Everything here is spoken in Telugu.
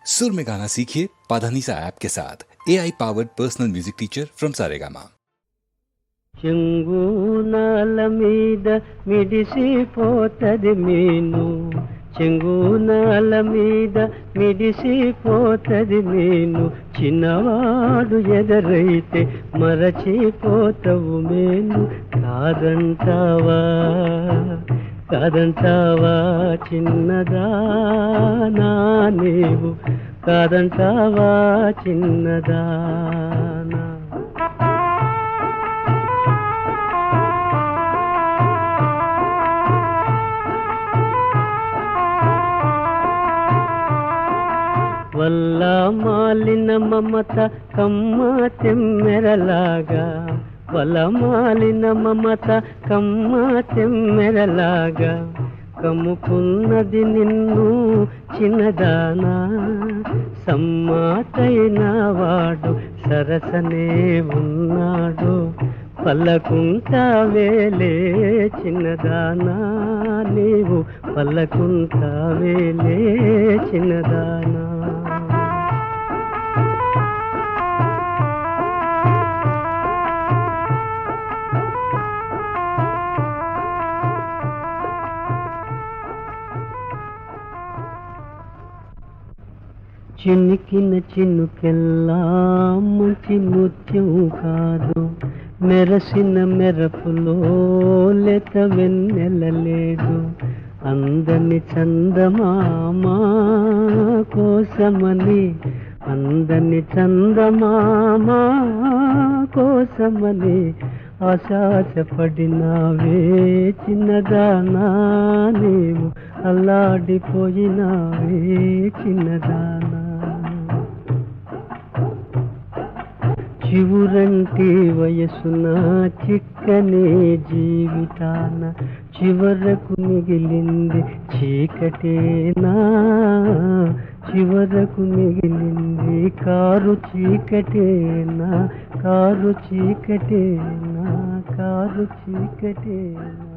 सुर में गाना सीखिए पाधानीसा ऐप के साथ AI powered personal music teacher from Saregama. చెంగునాల మీద మిడిసిపోతది మీను, చెంగునాల మీద మిడిసిపోతది మీను, చిన్నవాడు ఎదరైతే మరచిపోతవు మేను. కాదంటావా కాదంటావా చిన్నదానా నీవు, కాదంటావా చిన్నదానా. వల్ల మాలిన మమత కమ్మ తెమ్మెరలాగా, వల్ల మాలిన మమత కమ్మ తెమ్మెరలాగా, కమ్ముకున్నది నిన్ను చిన్నదానా. సమ్మాతైన వాడు సరసనే ఉన్నాడు, పల్లకుంటావేలే చిన్నదానా నీవు, పల్లకుంటావేలే చిన్నదానా. చినికిన చినుకెల్లా మంచి ముత్యం కాదు, మెరసిన మెరపులో లేత వెన్నెలలేదు. అందని చందమామ కోసమని, అందని చందమామ కోసమని ఆశాసపడినావే చిన్నదానా నీవు, అల్లాడిపోయినావే చిన్నదానా. చివురంటి వయసున చిక్కనే జీవితాన చివరకు మిగిలింది చీకటేనా, చివరకు మిగిలింది కారు చీకటేనా, కారు చీకటేనా, కారు చీకటేనా.